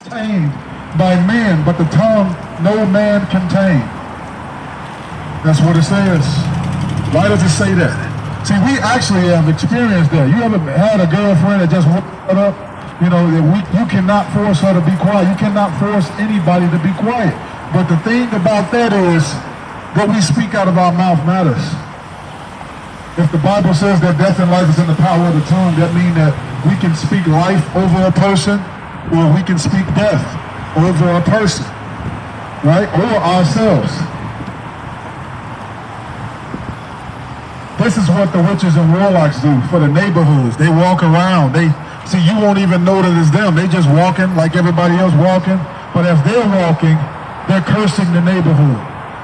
tamed by man, but the tongue no man can tame. That's what it says. Why does it say that? See, we actually have experienced that. You ever had a girlfriend that just woke up? You know, you cannot force her to be quiet. You cannot force anybody to be quiet. But the thing about that is that we speak out of our mouth matters. If the Bible says that death and life is in the power of the tongue, that means that we can speak life over a person, or we can speak death over a person, right? Or ourselves. This is what the witches and warlocks do for the neighborhoods. They walk around. See, you won't even know that it's them. They just walking like everybody else walking. But as they're walking, they're cursing the neighborhood.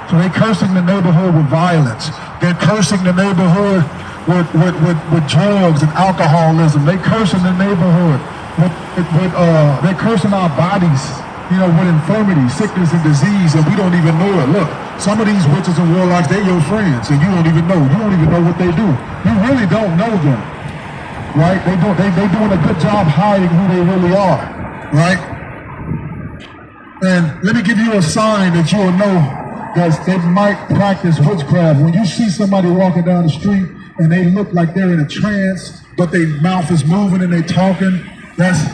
So they're cursing the neighborhood with violence. They're cursing the neighborhood with drugs and alcoholism. They're cursing the neighborhood they're cursing our bodies, you know, with infirmity, sickness, and disease, and we don't even know it. Look, some of these witches and warlocks, they're your friends, and you don't even know. You don't even know what they do. You really don't know them, right? They're doing a good job hiding who they really are, right? And let me give you a sign that you'll know that they might practice witchcraft. When you see somebody walking down the street and they look like they're in a trance, but their mouth is moving and they're talking, that's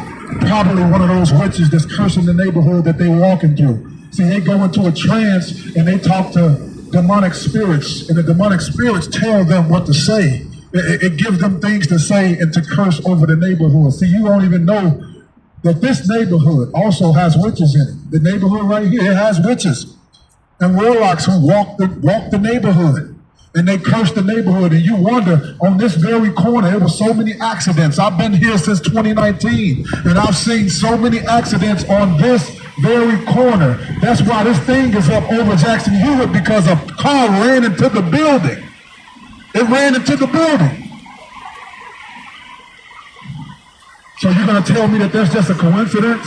probably one of those witches that's cursing the neighborhood that they're walking through. See, they go into a trance and they talk to demonic spirits, and the demonic spirits tell them what to say. It gives them things to say and to curse over the neighborhood. See, you don't even know that this neighborhood also has witches in it. The neighborhood right here, it has witches and warlocks who walk the neighborhood. And they curse the neighborhood, and you wonder, on this very corner, there were so many accidents. I've been here since 2019, and I've seen so many accidents on this very corner. That's why this thing is up over Jackson Hewitt, because a car ran into the building. It ran into the building. So you're going to tell me that that's just a coincidence?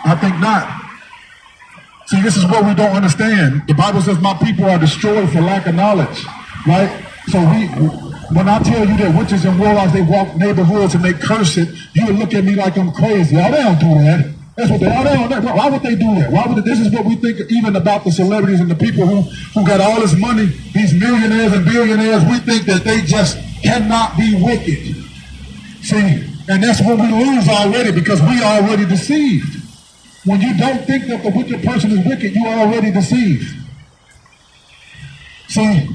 I think not. See, this is what we don't understand. The Bible says my people are destroyed for lack of knowledge, right? So when I tell you that witches and warlocks, they walk neighborhoods and they curse it, you would look at me like I'm crazy. Oh, they don't do that. That's what they don't. Why would they do that? This is what we think even about the celebrities and the people who got all this money, these millionaires and billionaires. We think that they just cannot be wicked. See, and that's when we lose already, because we are already deceived. When you don't think that the wicked person is wicked, you are already deceived. See,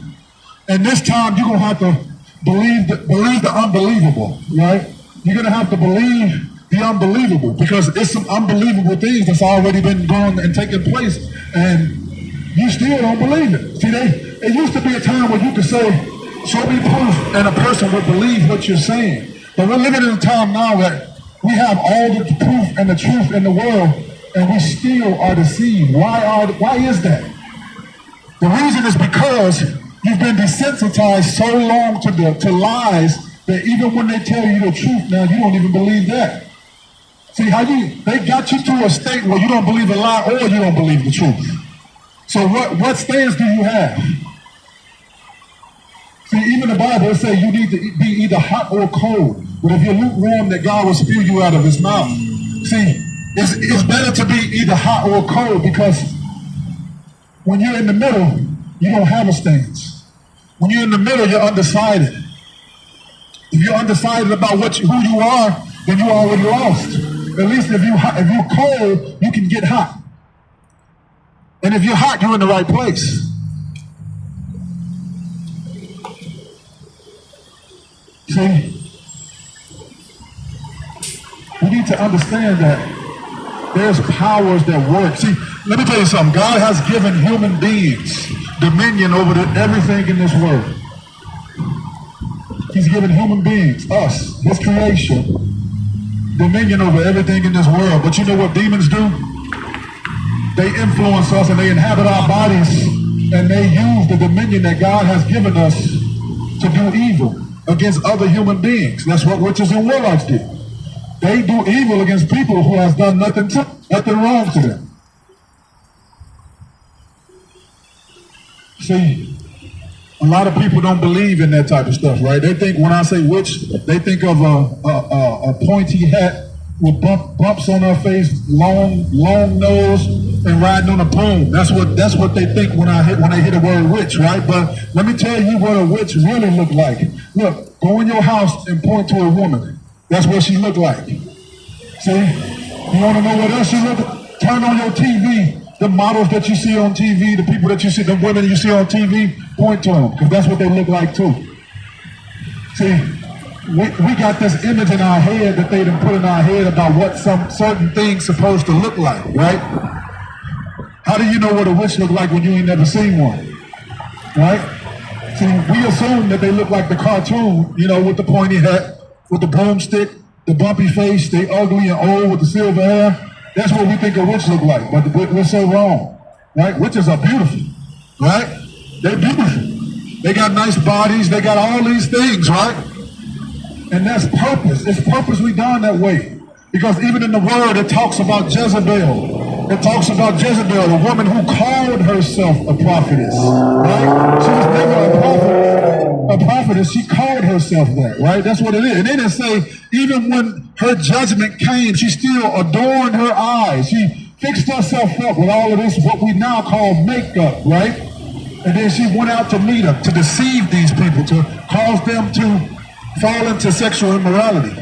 and this time you're going to have to believe the unbelievable, right? You're going to have to believe the unbelievable, because it's some unbelievable things that's already been going and taking place, and you still don't believe it. See, it used to be a time where you could say, show me proof, and a person would believe what you're saying. But we're living in a time now that we have all the proof and the truth in the world, and we still are deceived. Why is that? The reason is because you've been desensitized so long to lies that even when they tell you the truth now, you don't even believe that. See, they got you to a state where you don't believe a lie or you don't believe the truth. So what stance do you have? See, even the Bible says you need to be either hot or cold. But if you're lukewarm, that God will spew you out of his mouth. See, it's better to be either hot or cold, because when you're in the middle, you don't have a stance. When you're in the middle, you're undecided. If you're undecided about who you are, then you're already lost. At least if you're cold, you can get hot. And if you're hot, you're in the right place. See, we need to understand that there's powers that work. See, let me tell you something. God has given human beings dominion over everything in this world. He's given human beings, us, his creation, dominion over everything in this world. But you know what demons do? They influence us and they inhabit our bodies, and they use the dominion that God has given us to do evil against other human beings. That's what witches and warlocks do. They do evil against people who has done nothing wrong to them. See, a lot of people don't believe in that type of stuff, right? They think when I say witch, they think of a pointy hat with bumps on her face, long nose, and riding on a broom. That's what they think when they hear the word witch, right? But let me tell you what a witch really look like. Look, go in your house and point to a woman. That's what she look like. See? You want to know what else she look like? Turn on your TV. The models that you see on TV, the people that you see, the women you see on TV, point to them, because that's what they look like too. See, we got this image in our head that they done put in our head about what some certain things supposed to look like, right? How do you know what a witch look like when you ain't never seen one, right? See, we assume that they look like the cartoon, with the pointy hat, with the broomstick, the bumpy face, they ugly and old with the silver hair. That's what we think a witch look like, but we're so wrong, right? Witches are beautiful, right? They're beautiful. They got nice bodies. They got all these things, right? And that's purpose. It's purposely done that way. Because even in the word, it talks about Jezebel. It talks about Jezebel, a woman who called herself a prophetess, right? She was never a prophetess. She called herself that, right? That's what it is. And then it say, even when her judgment came, she still adorned her eyes. She fixed herself up with all of this, what we now call makeup, right? And then she went out to meet them, to deceive these people, to cause them to fall into sexual immorality.